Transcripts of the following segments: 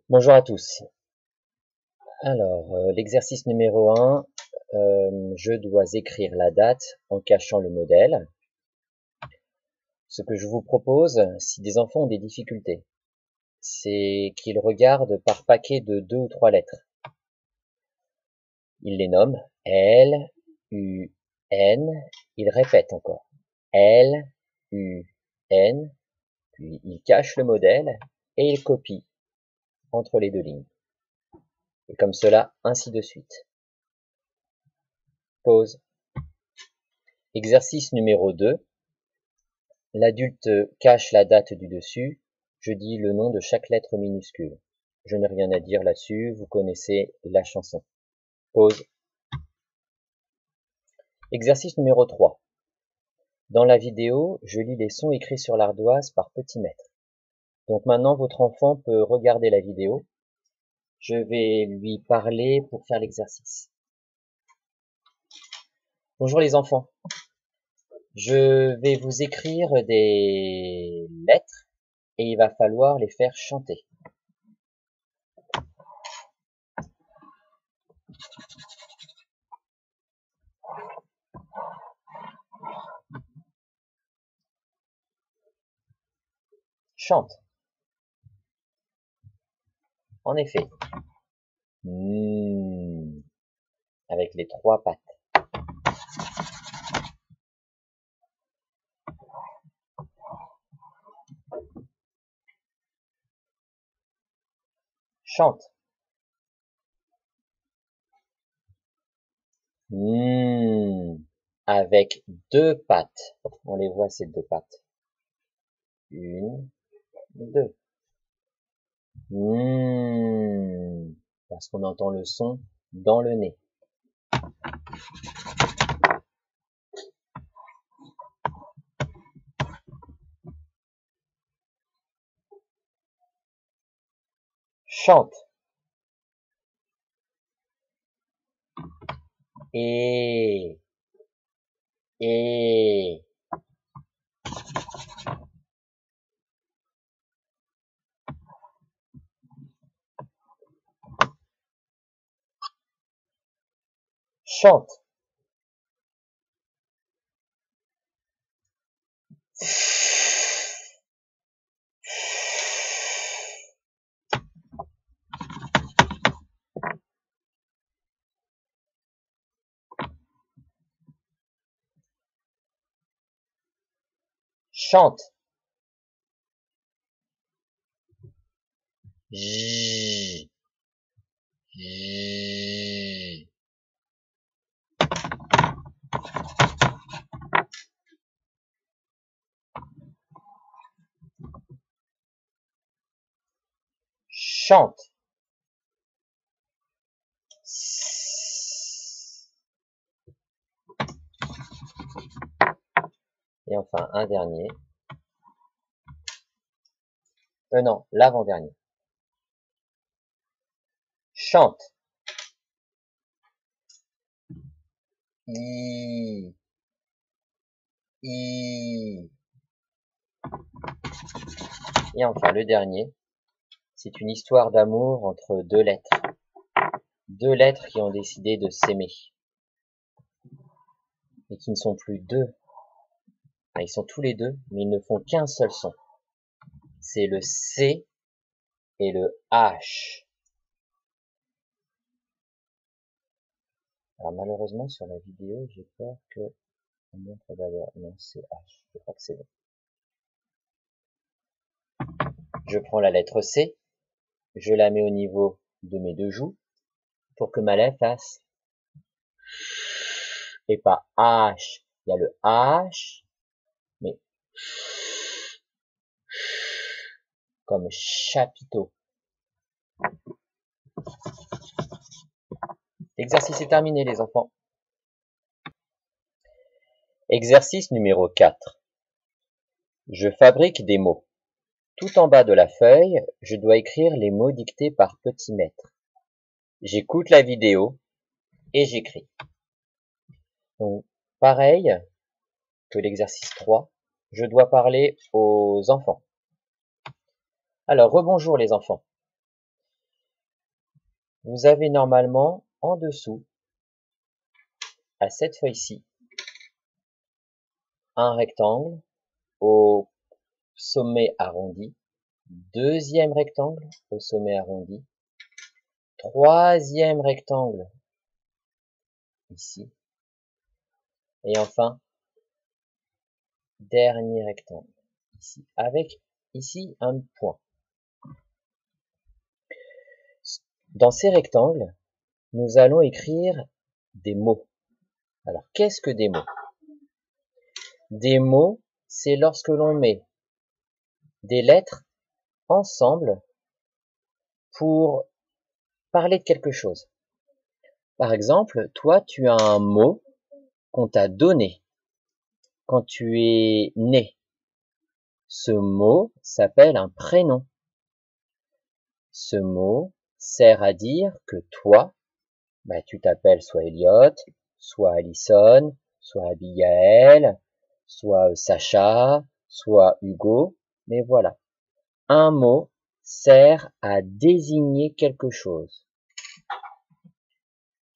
Bonjour à tous. Alors, l'exercice numéro 1, je dois écrire la date en cachant le modèle. Ce que je vous propose, si des enfants ont des difficultés, c'est qu'ils regardent par paquet de 2 ou 3 lettres. Ils les nomment L, U, N, ils répètent encore L, U, N, puis ils cachent le modèle et ils copient entre les deux lignes. Et comme cela, ainsi de suite. Pause. Exercice numéro 2. L'adulte cache la date du dessus, je dis le nom de chaque lettre minuscule. Je n'ai rien à dire là-dessus, vous connaissez la chanson. Pause. Exercice numéro 3. Dans la vidéo, je lis les sons écrits sur l'ardoise par petit maître. Donc maintenant, votre enfant peut regarder la vidéo. Je vais lui parler pour faire l'exercice. Bonjour les enfants. Je vais vous écrire des lettres et il va falloir les faire chanter. Chante. En effet. Avec les 3 pattes. Chante. Avec 2 pattes. On les voit ces 2 pattes. 1, 2. Parce qu'on entend le son dans le nez. Chante. Et. Chante. Chante. J. J. Chante. Et enfin, un dernier. Non, l'avant-dernier. Chante. I. I. Et enfin, le dernier. C'est une histoire d'amour entre 2 lettres. 2 lettres qui ont décidé de s'aimer. Et qui ne sont plus 2. Enfin, ils sont tous les 2, mais ils ne font qu'un seul son. C'est le C et le H. Alors malheureusement sur la vidéo, j'ai peur que on montre d'abord. Non, c'est H. Je crois que c'est bon. Je prends la lettre C, je la mets au niveau de mes 2 joues pour que ma lèvre fasse et pas H. Il y a le H, mais comme chapiteau. L'exercice est terminé les enfants. Exercice numéro 4. Je fabrique des mots. Tout en bas de la feuille, je dois écrire les mots dictés par petit maître. J'écoute la vidéo et j'écris. Donc, pareil que l'exercice 3, je dois parler aux enfants. Alors, rebonjour les enfants. vous avez normalement en dessous, à cette feuille-ci, un rectangle au sommet arrondi, deuxième rectangle au sommet arrondi, troisième rectangle ici, et enfin, dernier rectangle ici, avec ici un point. Dans ces rectangles, nous allons écrire des mots. Alors, qu'est-ce que des mots? Des mots, c'est lorsque l'on met des lettres ensemble pour parler de quelque chose. Par exemple, toi, tu as un mot qu'on t'a donné quand tu es né. Ce mot s'appelle un prénom. Ce mot sert à dire que toi, tu t'appelles soit Elliot, soit Alison, soit Abigail, soit Sacha, soit Hugo, mais voilà. Un mot sert à désigner quelque chose.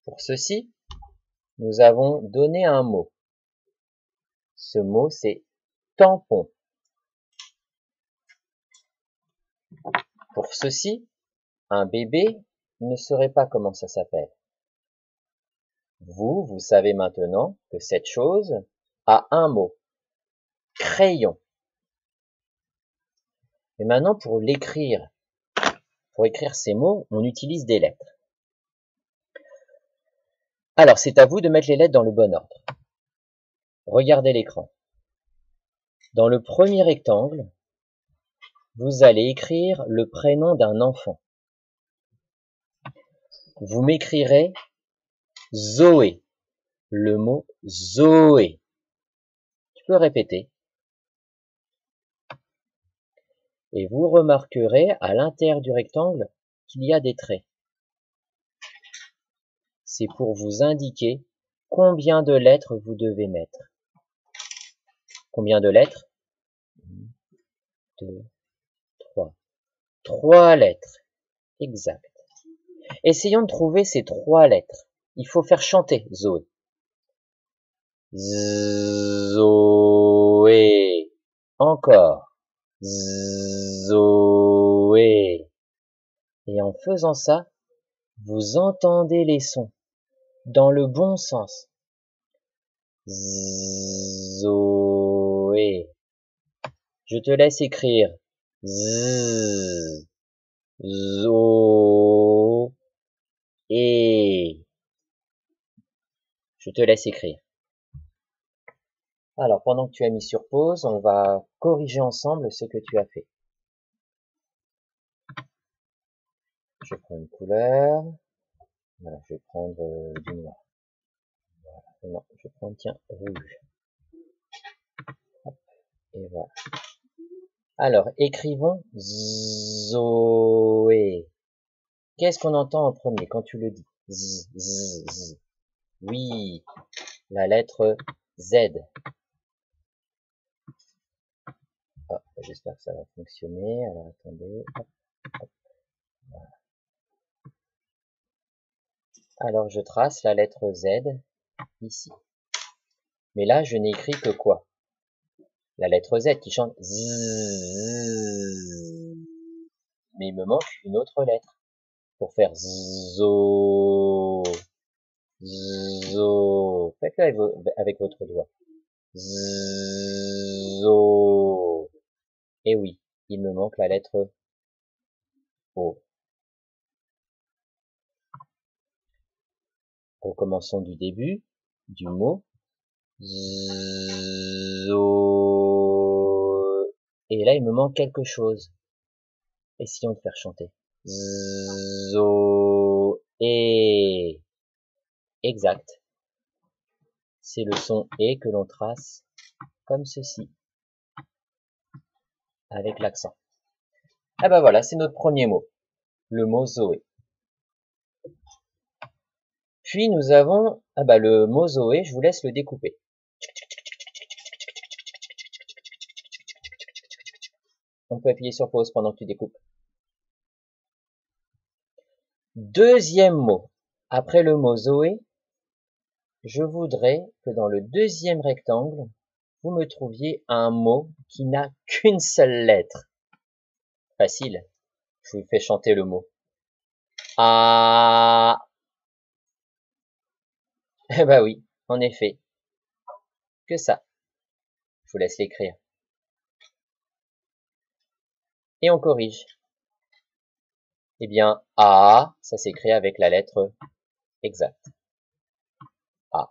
Pour ceci, nous avons donné un mot. Ce mot, c'est tampon. Pour ceci, un bébé ne saurait pas comment ça s'appelle. Vous savez maintenant que cette chose a un mot. Crayon. Et maintenant, pour écrire ces mots, on utilise des lettres. Alors, c'est à vous de mettre les lettres dans le bon ordre. Regardez l'écran. Dans le premier rectangle, vous allez écrire le prénom d'un enfant. Vous m'écrirez Zoé. Le mot Zoé. Tu peux répéter. Et vous remarquerez à l'intérieur du rectangle qu'il y a des traits. C'est pour vous indiquer combien de lettres vous devez mettre. Combien de lettres? 1, 2, 3. 3 lettres. Exact. Essayons de trouver ces 3 lettres. Il faut faire chanter Zoé. Zoé. Encore. Zoé. Et en faisant ça, vous entendez les sons dans le bon sens. Zoé. Je te laisse écrire Z, Zo, et je te laisse écrire. Alors, pendant que tu as mis sur pause, on va corriger ensemble ce que tu as fait. Je prends une couleur. Voilà, je vais prendre du noir. Voilà. Non, je vais prendre, tiens, rouge. Hop, et voilà. Alors, écrivons Zoé. Qu'est-ce qu'on entend en premier quand tu le dis? Z, z, z. Oui, la lettre Z. Oh, j'espère que ça va fonctionner. Alors, attendez. Hop, hop. Voilà. Alors, je trace la lettre Z ici. Mais là, je n'écris que quoi? La lettre Z qui chante Z. Mais il me manque une autre lettre pour faire Zo. Zo. Faites-le avec votre doigt. Zo. Et oui, il me manque la lettre O. Recommençons du début du mot. Zo. Et là, il me manque quelque chose. Essayons de faire chanter. Zo. Et. Exact. C'est le son et que l'on trace comme ceci. Avec l'accent. Ah ben voilà, c'est notre premier mot. Le mot Zoé. Puis nous avons, le mot Zoé, je vous laisse le découper. On peut appuyer sur pause pendant que tu découpes. Deuxième mot. Après le mot Zoé, je voudrais que dans le deuxième rectangle, vous me trouviez un mot qui n'a qu'une seule lettre. Facile. Je vous fais chanter le mot. Ah. Eh ben oui, en effet. Que ça. Je vous laisse l'écrire. Et on corrige. Eh bien, A, ça s'écrit avec la lettre exacte. A.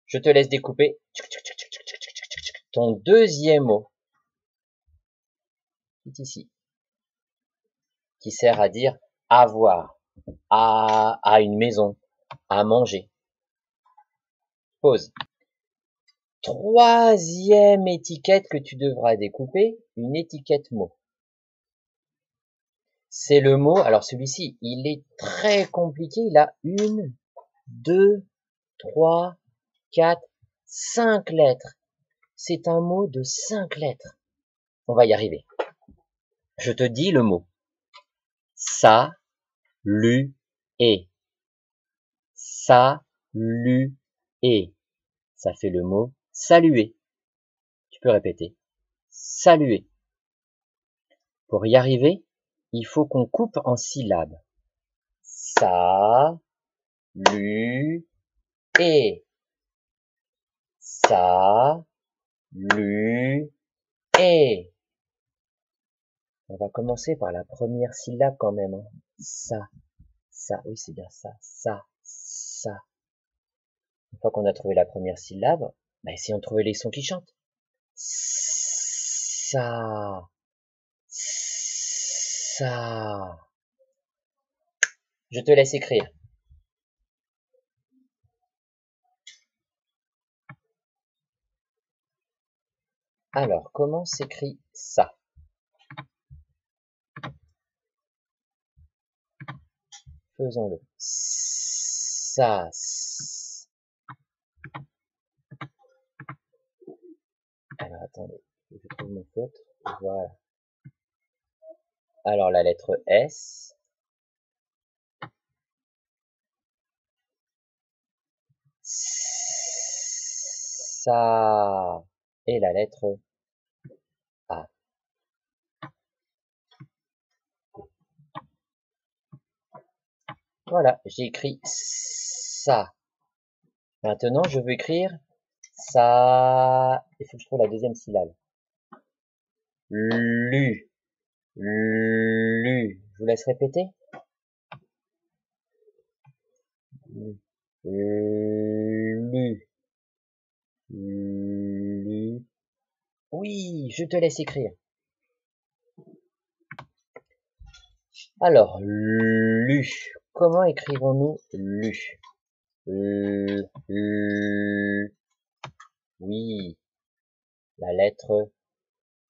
Je te laisse découper ton deuxième mot, qui est ici, qui sert à dire avoir, à une maison, à manger. Pause. Troisième étiquette que tu devras découper, une étiquette mot. C'est le mot, alors celui-ci, il est très compliqué, il a 1, 2, 3, 4, 5 lettres. C'est un mot de 5 lettres. On va y arriver. Je te dis le mot. Saluer. Saluer. Ça fait le mot saluer. Tu peux répéter. Saluer. Pour y arriver, il faut qu'on coupe en syllabes. Saluer. Saluer. On va commencer par la première syllabe quand même. Hein. Ça, oui c'est bien ça, ça. Une fois qu'on a trouvé la première syllabe, bah essayons de trouver les sons qui chantent. Ça. Je te laisse écrire. Alors, comment s'écrit ça? Faisons-le. Ça. Alors, attendez. Je trouve mon faute. Voilà. Alors, la lettre S. Ça. Et la lettre A. Voilà, j'ai écrit ça. Maintenant, je veux écrire ça. Il faut que je trouve la deuxième syllabe. Lu. Lu. Je vous laisse répéter. Lu. Lu. Oui, je te laisse écrire. Alors, lu. Comment écrivons-nous lu? Oui, la lettre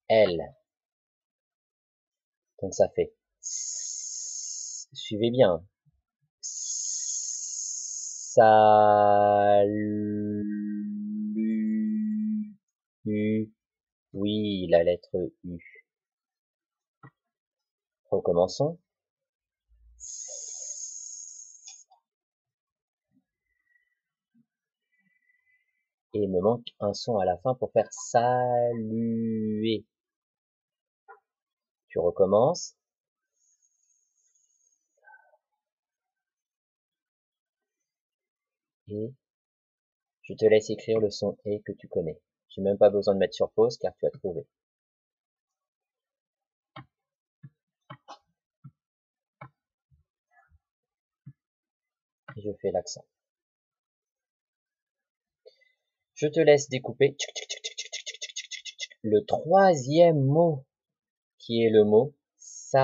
L. Donc ça fait. Suivez bien. Salut. Oui, la lettre U. Recommençons. Et il me manque un son à la fin pour faire saluer. Tu recommences. Et je te laisse écrire le son et que tu connais. J'ai même pas besoin de mettre sur pause car tu as trouvé. Et je fais l'accent. Je te laisse découper le troisième mot qui est le mot saluer.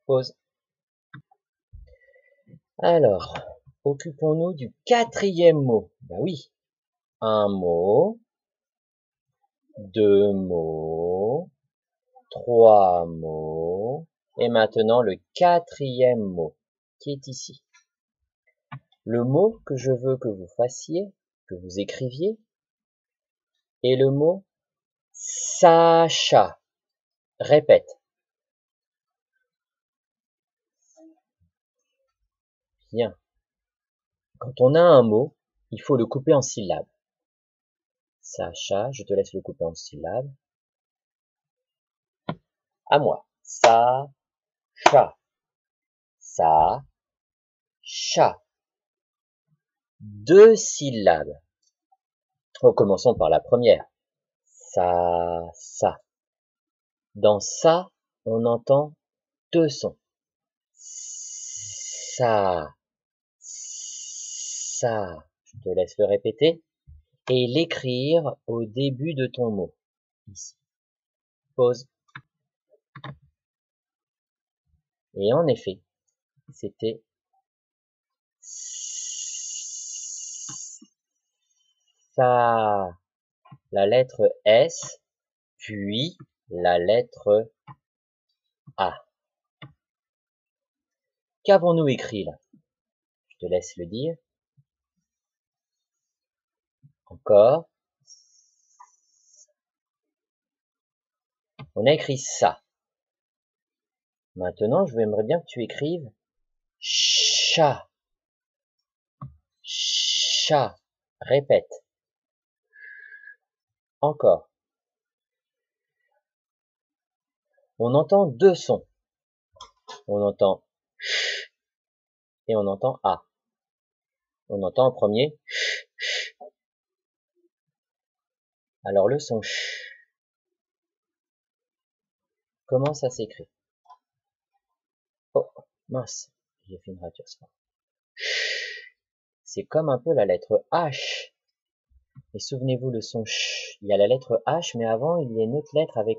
Pause. Alors, occupons-nous du quatrième mot. Ben oui, un mot, deux mots, trois mots, et maintenant le quatrième mot qui est ici. Le mot que je veux que vous fassiez, que vous écriviez, est le mot Sacha. Répète. Bien. Quand on a un mot, il faut le couper en syllabes. Sacha, je te laisse le couper en syllabes. À moi. Sa, cha. Sa, cha. 2 syllabes. Commençons par la première. Ça, ça. Dans ça, on entend 2 sons. Ça, ça. Je te laisse le répéter et l'écrire au début de ton mot. Ici. Pause. Et en effet, c'était ça. La lettre S, puis la lettre A. Qu'avons-nous écrit là? Je te laisse le dire. Encore. On a écrit ça. Maintenant, j'aimerais bien que tu écrives chat. Chat. Répète. Encore. On entend 2 sons. On entend ch et on entend a. On entend en premier ch. Alors le son ch. Comment ça s'écrit? Oh, mince. J'ai fait une rature. C'est comme un peu la lettre H. Et souvenez-vous, le son ch, il y a la lettre H, mais avant, il y a une autre lettre avec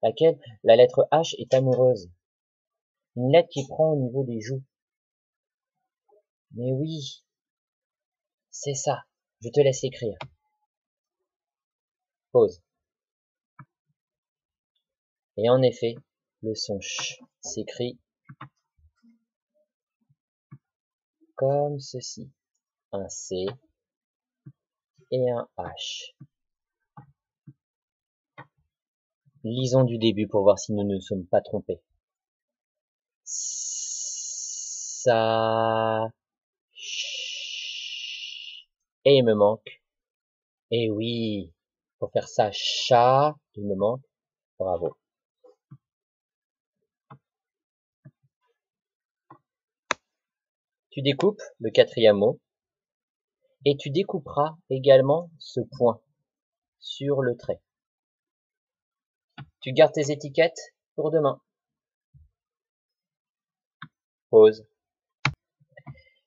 laquelle la lettre H est amoureuse. Une lettre qui prend au niveau des joues. Mais oui, c'est ça. Je te laisse écrire. Pause. Et en effet, le son ch s'écrit comme ceci. Un C et un H. Lisons du début pour voir si nous ne nous sommes pas trompés. Ça. Et il me manque. Et oui, pour faire ça, chat, il me manque. Bravo. Tu découpes le 4e mot et tu découperas également ce point sur le trait. Tu gardes tes étiquettes pour demain. Pause.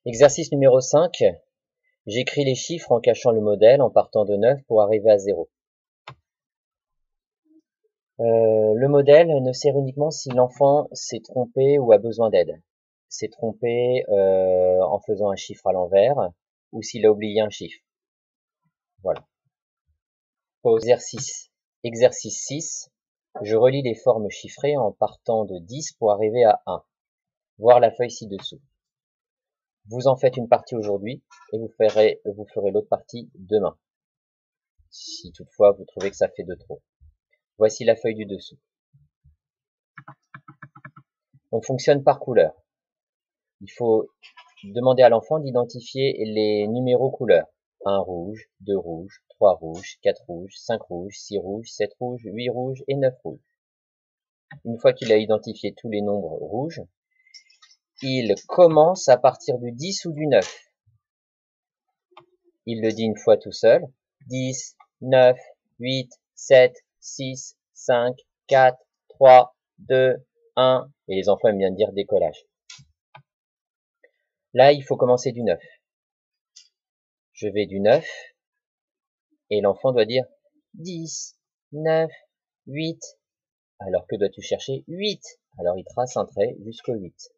Exercice numéro 5. J'écris les chiffres en cachant le modèle en partant de 9 pour arriver à 0. Le modèle ne sert uniquement si l'enfant s'est trompé ou a besoin d'aide. S'est trompé en faisant un chiffre à l'envers ou s'il a oublié un chiffre. Voilà. Pause. Exercice 6. Je relis les formes chiffrées en partant de 10 pour arriver à 1. Voir la feuille ci-dessous. Vous en faites une partie aujourd'hui et vous ferez l'autre partie demain. Si toutefois vous trouvez que ça fait de trop. Voici la feuille du dessous. On fonctionne par couleur. Il faut demander à l'enfant d'identifier les numéros couleurs. 1 rouge, 2 rouges, 3 rouges, 4 rouges, 5 rouges, 6 rouges, 7 rouges, 8 rouges et 9 rouges. Une fois qu'il a identifié tous les nombres rouges, il commence à partir du 10 ou du 9. Il le dit une fois tout seul. 10, 9, 8, 7, 6, 5, 4, 3, 2, 1. Et les enfants aiment bien dire décollage. Là, il faut commencer du 9. Je vais du 9. Et l'enfant doit dire 10, 9, 8. Alors que dois-tu chercher? 8. Alors il trace un trait jusqu'au 8.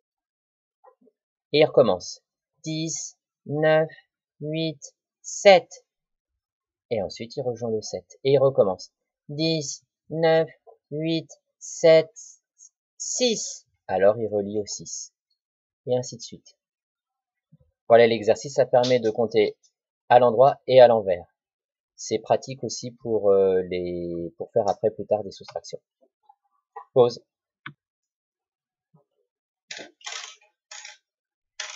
Et il recommence. 10, 9, 8, 7. Et ensuite il rejoint le 7. Et il recommence. 10, 9, 8, 7, 6. Alors il relie au 6. Et ainsi de suite. Voilà l'exercice, ça permet de compter à l'endroit et à l'envers. C'est pratique aussi pour faire après plus tard des soustractions. Pause.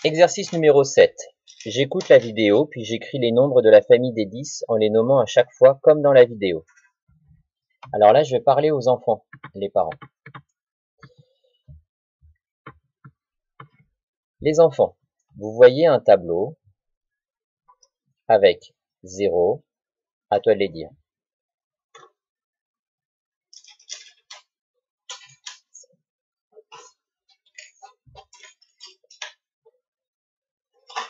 Exercice numéro 7. J'écoute la vidéo, puis j'écris les nombres de la famille des 10 en les nommant à chaque fois comme dans la vidéo. Alors là, je vais parler aux enfants, les parents. Les enfants, vous voyez un tableau avec 0, à toi de les dire.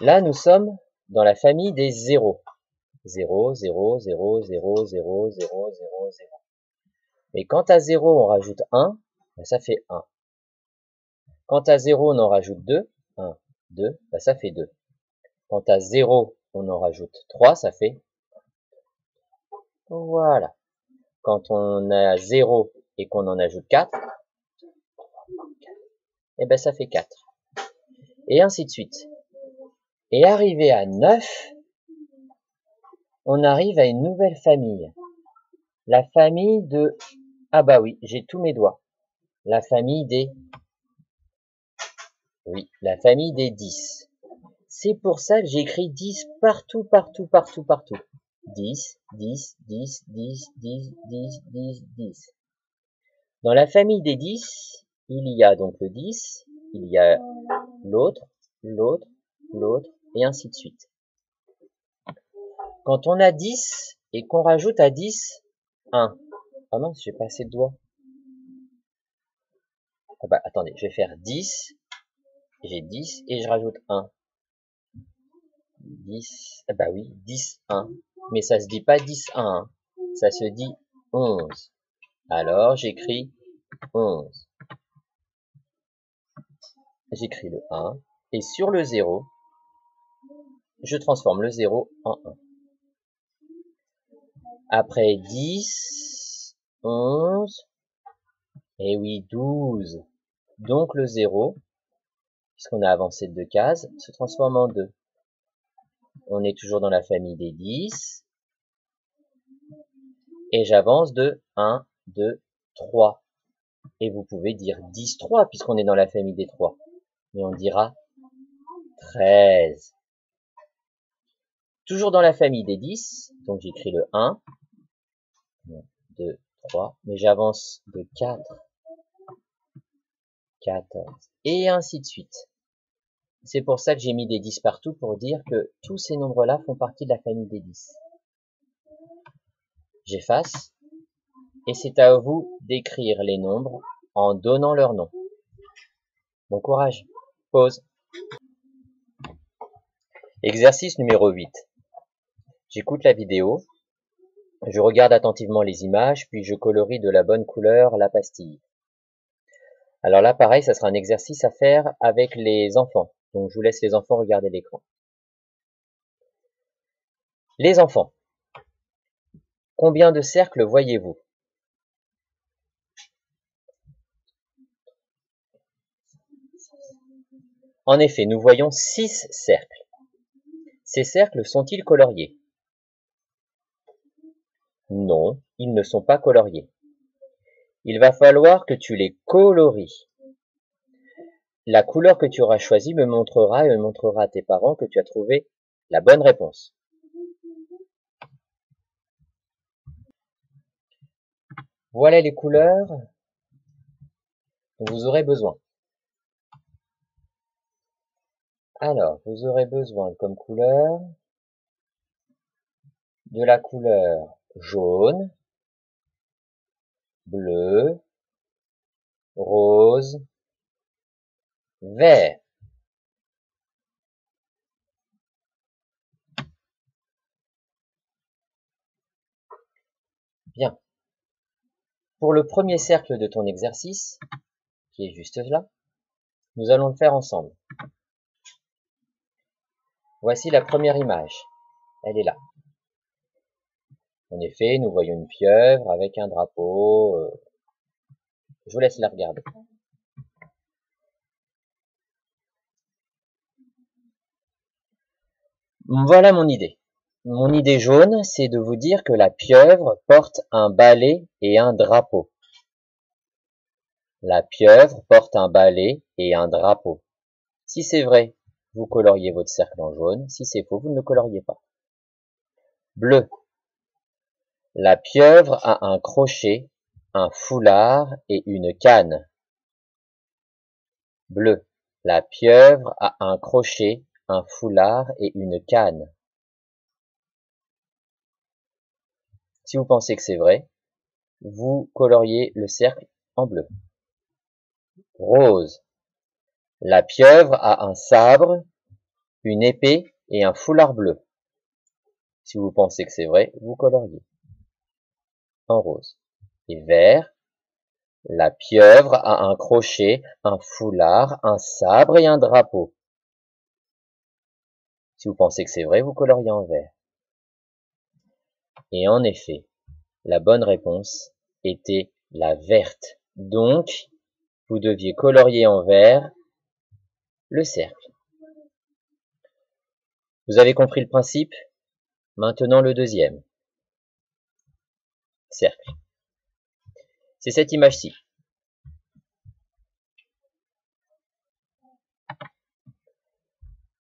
Là, nous sommes dans la famille des 0. 0, 0, 0, 0, 0, 0, 0, 0. Et quand à 0, on rajoute 1, ben ça fait 1. Quand à 0, on en rajoute 2, 1, 2, ben ça fait 2. Quand à 0, on en rajoute 3, ça fait... Voilà. Quand on a 0 et qu'on en ajoute 4, et ben ça fait 4. Et ainsi de suite. Et arrivé à 9, on arrive à une nouvelle famille. La famille de... Ah bah oui, j'ai tous mes doigts. La famille des... Oui, la famille des 10. C'est pour ça que j'ai écrit 10 partout, partout, partout, partout. 10, 10, 10, 10, 10, 10, 10, 10. Dans la famille des 10, il y a donc le 10, il y a l'autre, l'autre, l'autre, et ainsi de suite. Quand on a 10 et qu'on rajoute à 10, 1. Ah mince, j'ai pas assez de doigts. Ah bah attendez, je vais faire 10, j'ai 10 et je rajoute 1. 10, ah bah oui, 10, 1. Mais ça se dit pas 10, 1, ça se dit 11. Alors j'écris 11. J'écris le 1, et sur le 0, je transforme le 0 en 1. Après 10, 11, et oui, 12. Donc le 0, puisqu'on a avancé de 2 cases, se transforme en 2. On est toujours dans la famille des 10. Et j'avance de 1, 2, 3. Et vous pouvez dire 10, 3, puisqu'on est dans la famille des 3. Mais on dira 13. Toujours dans la famille des 10, donc j'écris le 1, 2, 3, mais j'avance de 4, 14, et ainsi de suite. C'est pour ça que j'ai mis des 10 partout, pour dire que tous ces nombres-là font partie de la famille des 10. J'efface, et c'est à vous d'écrire les nombres en donnant leur nom. Bon courage. Pause. Exercice numéro 8. J'écoute la vidéo, je regarde attentivement les images, puis je colorie de la bonne couleur la pastille. Alors là, pareil, ça sera un exercice à faire avec les enfants. Donc je vous laisse les enfants regarder l'écran. Les enfants, combien de cercles voyez-vous? En effet, nous voyons 6 cercles. Ces cercles sont-ils coloriés? Non, ils ne sont pas coloriés. Il va falloir que tu les colories. La couleur que tu auras choisie me montrera à tes parents que tu as trouvé la bonne réponse. Voilà les couleurs dont vous aurez besoin. Alors, vous aurez besoin comme couleur de la couleur jaune, bleu, rose, vert. Bien. Pour le premier cercle de ton exercice, qui est juste là, nous allons le faire ensemble. Voici la première image. Elle est là. En effet, nous voyons une pieuvre avec un drapeau. Je vous laisse la regarder. Voilà mon idée. Mon idée jaune, c'est de vous dire que la pieuvre porte un balai et un drapeau. La pieuvre porte un balai et un drapeau. Si c'est vrai, vous coloriez votre cercle en jaune. Si c'est faux, vous ne le coloriez pas. Bleu. La pieuvre a un crochet, un foulard et une canne. Bleu. La pieuvre a un crochet, un foulard et une canne. Si vous pensez que c'est vrai, vous coloriez le cercle en bleu. Rose. La pieuvre a un sabre, une épée et un foulard bleu. Si vous pensez que c'est vrai, vous coloriez en rose. Et vert. La pieuvre a un crochet, un foulard, un sabre et un drapeau. Si vous pensez que c'est vrai, vous coloriez en vert. Et en effet, la bonne réponse était la verte. Donc, vous deviez colorier en vert le cercle. Vous avez compris le principe? Maintenant le deuxième cercle. C'est cette image-ci.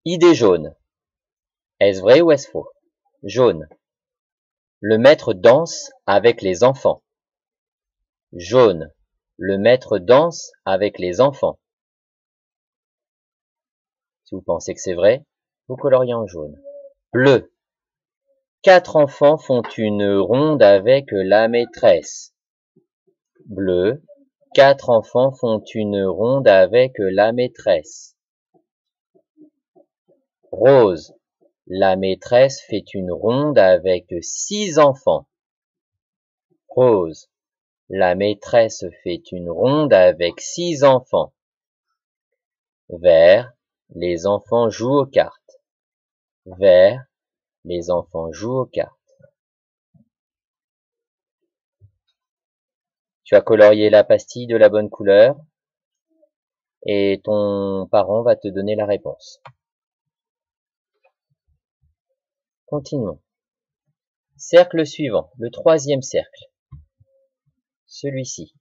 Idée jaune. Est-ce vrai ou est-ce faux? Jaune. Le maître danse avec les enfants. Jaune. Le maître danse avec les enfants. Si vous pensez que c'est vrai, vous coloriez en jaune. Bleu. 4 enfants font une ronde avec la maîtresse. Bleu. 4 enfants font une ronde avec la maîtresse. Rose. La maîtresse fait une ronde avec 6 enfants. Rose. La maîtresse fait une ronde avec 6 enfants. Vert. Les enfants jouent aux cartes. Vert. Les enfants jouent aux cartes. Tu as colorié la pastille de la bonne couleur et ton parent va te donner la réponse. Continuons. Cercle suivant, le troisième cercle. Celui-ci.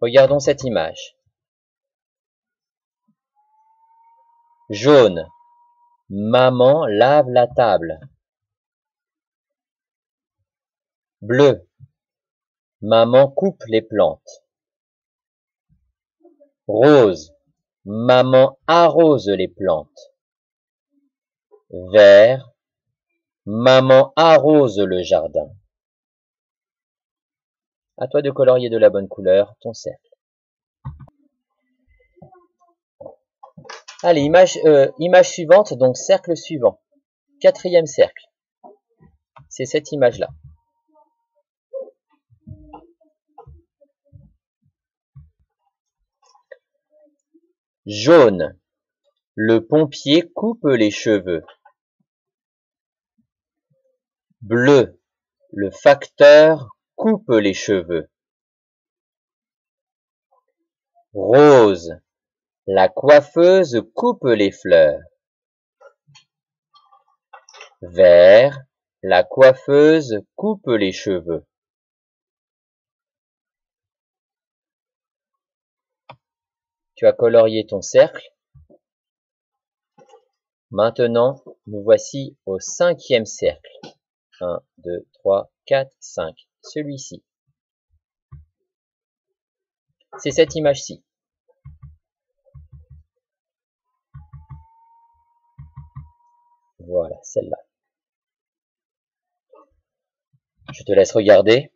Regardons cette image. Jaune. Maman lave la table. Bleu. Maman coupe les plantes. Rose. Maman arrose les plantes. Vert. Maman arrose le jardin. À toi de colorier de la bonne couleur ton cercle. Allez, image suivante, donc cercle suivant. Quatrième cercle. C'est cette image-là. Jaune. Le pompier coupe les cheveux. Bleu. Le facteur coupe les cheveux. Rose. La coiffeuse coupe les fleurs. Vert. La coiffeuse coupe les cheveux. Tu as colorié ton cercle. Maintenant, nous voici au cinquième cercle. 1, 2, 3, 4, 5. Celui-ci. C'est cette image-ci. Voilà, celle-là. Je te laisse regarder.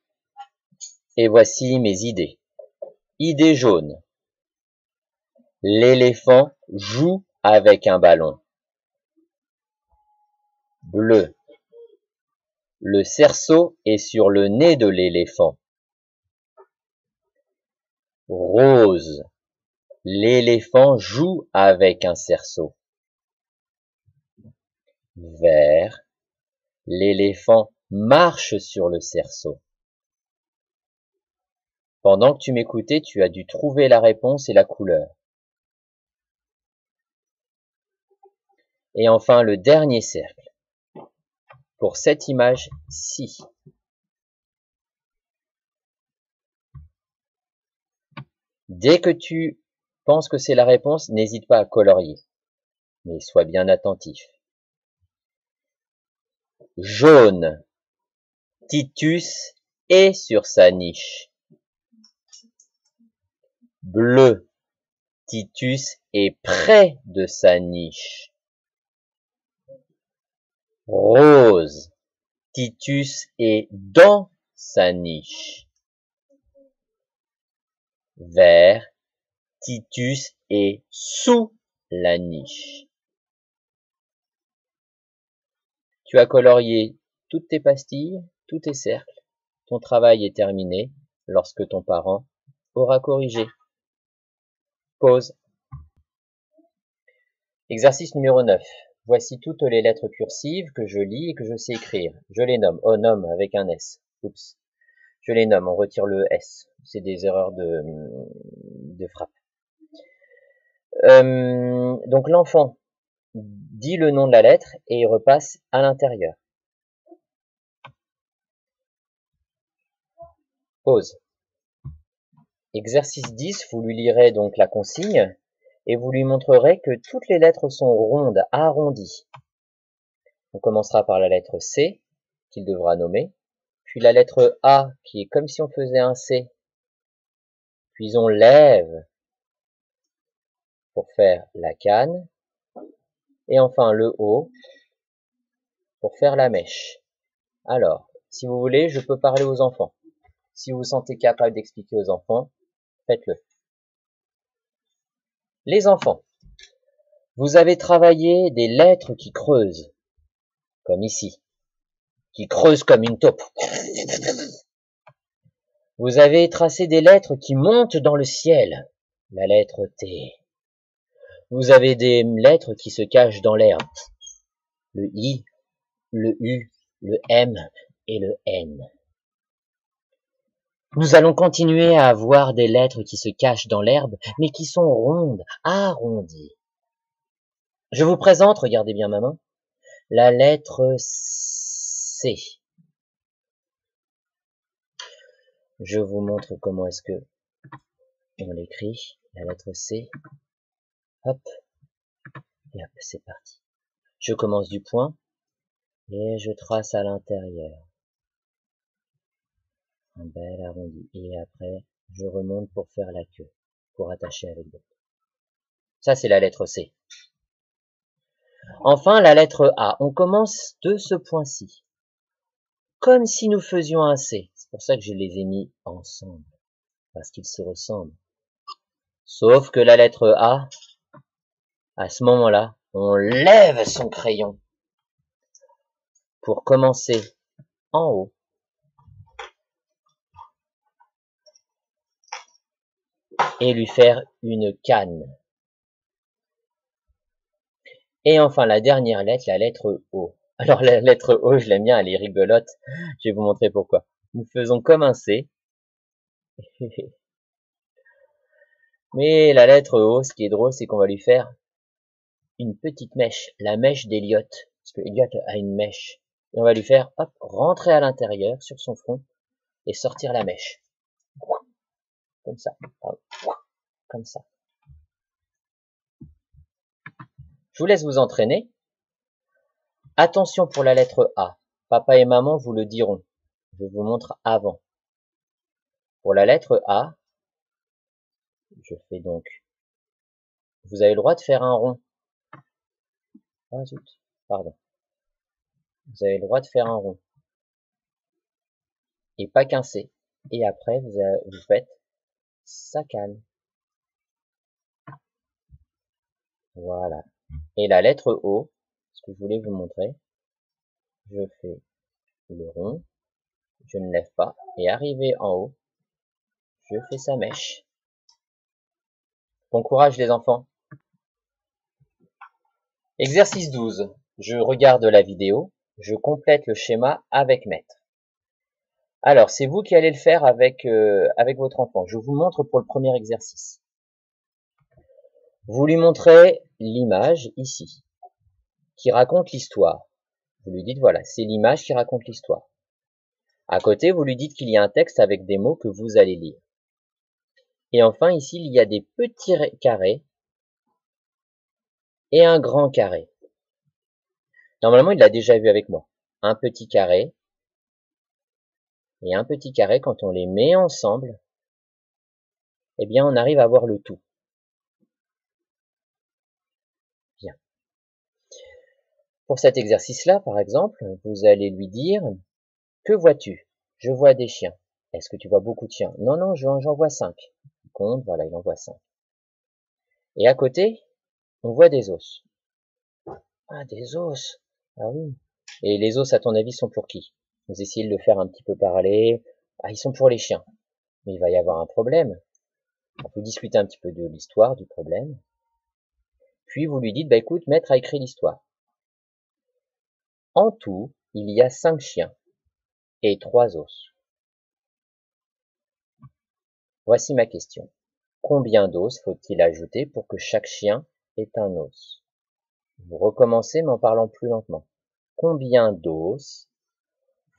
Et voici mes idées. Idée jaune. L'éléphant joue avec un ballon. Bleu. Le cerceau est sur le nez de l'éléphant. Rose. L'éléphant joue avec un cerceau. Vert. L'éléphant marche sur le cerceau. Pendant que tu m'écoutais, tu as dû trouver la réponse et la couleur. Et enfin, le dernier cercle. Pour cette image-ci. Dès que tu penses que c'est la réponse, n'hésite pas à colorier, mais sois bien attentif. Jaune. Titus est sur sa niche. Bleu. Titus est près de sa niche. Rose. Titus est dans sa niche. Vert. Titus est sous la niche. Tu as colorié toutes tes pastilles, tous tes cercles. Ton travail est terminé lorsque ton parent aura corrigé. Pause. Exercice numéro 9. Voici toutes les lettres cursives que je lis et que je sais écrire. Je les nomme. Oh, nomme avec un S. Oups. Je les nomme, on retire le S. C'est des erreurs de frappe. Donc l'enfant dit le nom de la lettre et il repasse à l'intérieur. Pause. Exercice 10, vous lui lirez donc la consigne et vous lui montrerez que toutes les lettres sont rondes, arrondies. On commencera par la lettre C, qu'il devra nommer, puis la lettre A, qui est comme si on faisait un C, puis on lève pour faire la canne, et enfin le O pour faire la mèche. Alors, si vous voulez, je peux parler aux enfants. Si vous vous sentez capable d'expliquer aux enfants, faites-le. Les enfants, vous avez travaillé des lettres qui creusent, comme ici, qui creusent comme une taupe. Vous avez tracé des lettres qui montent dans le ciel, la lettre T. Vous avez des lettres qui se cachent dans l'herbe, le I, le U, le M et le N. Nous allons continuer à avoir des lettres qui se cachent dans l'herbe, mais qui sont rondes, arrondies. Je vous présente, regardez bien ma main, la lettre C. Je vous montre comment est-ce que on l'écrit, la lettre C. Hop, et hop, c'est parti. Je commence du point et je trace à l'intérieur. Un bel arrondi. Et après, je remonte pour faire la queue, pour attacher avec d'autres. Ça, c'est la lettre C. Enfin, la lettre A. On commence de ce point-ci. Comme si nous faisions un C. C'est pour ça que je les ai mis ensemble. Parce qu'ils se ressemblent. Sauf que la lettre A, à ce moment-là, on lève son crayon pour commencer en haut. Et lui faire une canne. Et enfin, la dernière lettre, la lettre O. Alors, la lettre O, je l'aime bien, elle est rigolote. Je vais vous montrer pourquoi. Nous faisons comme un C. Mais la lettre O, ce qui est drôle, c'est qu'on va lui faire une petite mèche. La mèche d'Eliot. Parce que Eliot a une mèche. Et on va lui faire, hop, rentrer à l'intérieur, sur son front, et sortir la mèche. Comme ça. Comme ça. Je vous laisse vous entraîner. Attention pour la lettre A. Papa et maman vous le diront. Je vous montre avant. Pour la lettre A, je fais donc... Vous avez le droit de faire un rond. Ah zut, pardon. Vous avez le droit de faire un rond. Et pas qu'un C. Et après, vous faites sa canne. Voilà. Et la lettre O, ce que je voulais vous montrer, je fais le rond, je ne lève pas, et arrivé en haut, je fais sa mèche. Bon courage les enfants. Exercice 12. Je regarde la vidéo, je complète le schéma avec maître. Alors, c'est vous qui allez le faire avec votre enfant. Je vous montre pour le premier exercice. Vous lui montrez l'image ici, qui raconte l'histoire. Vous lui dites, voilà, c'est l'image qui raconte l'histoire. À côté, vous lui dites qu'il y a un texte avec des mots que vous allez lire. Et enfin, ici, il y a des petits carrés et un grand carré. Normalement, il l'a déjà vu avec moi. Un petit carré et un petit carré, quand on les met ensemble, eh bien, on arrive à voir le tout. Bien. Pour cet exercice-là, par exemple, vous allez lui dire « Que vois-tu » ? « Je vois des chiens. » « Est-ce que tu vois beaucoup de chiens ?» ?»« Non, non, j'en vois 5. » Il compte, voilà, il en voit 5. Et à côté, on voit des os. Ah, des os. Ah oui. Et les os, à ton avis, sont pour qui? Vous essayez de le faire un petit peu parler. Ah, ils sont pour les chiens. Mais il va y avoir un problème. On peut discuter un petit peu de l'histoire du problème. Puis vous lui dites, bah écoute, maître a écrit l'histoire. En tout, il y a 5 chiens et 3 os. Voici ma question. Combien d'os faut-il ajouter pour que chaque chien ait un os? Vous recommencez, mais en parlant plus lentement. Combien d'os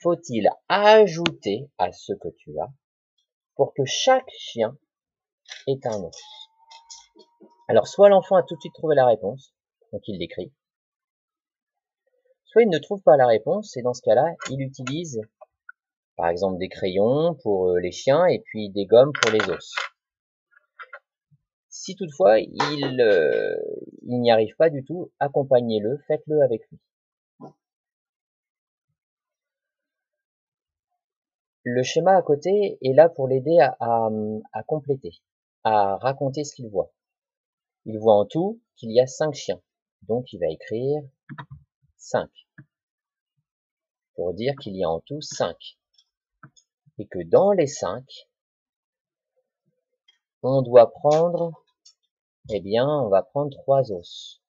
faut-il ajouter à ce que tu as pour que chaque chien ait un os? Alors, soit l'enfant a tout de suite trouvé la réponse, donc il l'écrit, soit il ne trouve pas la réponse, et dans ce cas-là, il utilise, par exemple, des crayons pour les chiens, et puis des gommes pour les os. Si toutefois, il n'y arrive pas du tout, accompagnez-le, faites-le avec lui. Le schéma à côté est là pour l'aider à compléter, à raconter ce qu'il voit. Il voit en tout qu'il y a 5 chiens. Donc il va écrire 5. Pour dire qu'il y a en tout 5. Et que dans les 5, on doit prendre, eh bien, on va prendre 3 os.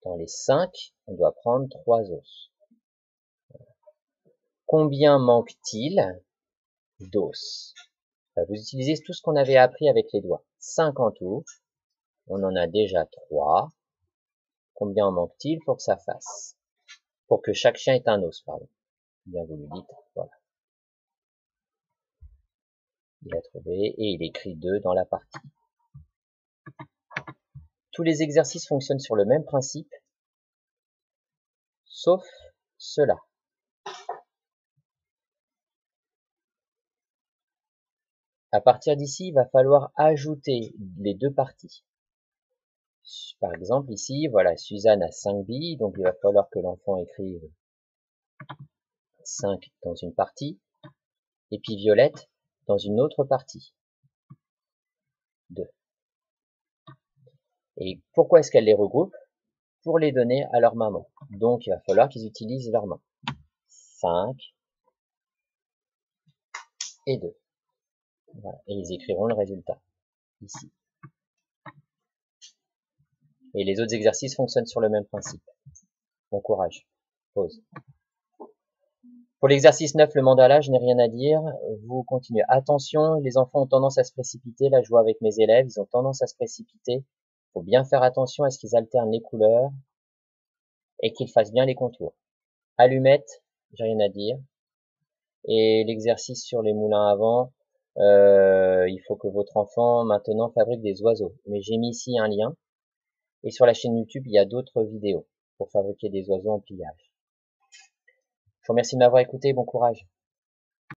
Dans les 5, on doit prendre 3 os. Combien manque-t-il d'os? Vous utilisez tout ce qu'on avait appris avec les doigts. 5 en tout. On en a déjà 3. Combien en manque-t-il pour que ça fasse? Pour que chaque chien ait un os, pardon. Bien, vous lui dites, voilà. Il a trouvé et il écrit 2 dans la partie. Tous les exercices fonctionnent sur le même principe, sauf cela. À partir d'ici, il va falloir ajouter les 2 parties. Par exemple, ici, voilà, Suzanne a 5 billes, donc il va falloir que l'enfant écrive 5 dans une partie, et puis Violette dans une autre partie. 2. Et pourquoi est-ce qu'elle les regroupe? Pour les donner à leur maman. Donc, il va falloir qu'ils utilisent leurs mains. 5 et 2. Voilà. Et ils écriront le résultat, ici. Et les autres exercices fonctionnent sur le même principe. Bon courage. Pause. Pour l'exercice 9, le mandala, je n'ai rien à dire. Vous continuez. Attention, les enfants ont tendance à se précipiter. Là, je vois avec mes élèves, ils ont tendance à se précipiter. Il faut bien faire attention à ce qu'ils alternent les couleurs et qu'ils fassent bien les contours. Allumette, j'ai rien à dire. Et l'exercice sur les moulins à vent, il faut que votre enfant maintenant fabrique des oiseaux. Mais j'ai mis ici un lien. Et sur la chaîne YouTube, il y a d'autres vidéos pour fabriquer des oiseaux en pliage. Je vous remercie de m'avoir écouté, bon courage.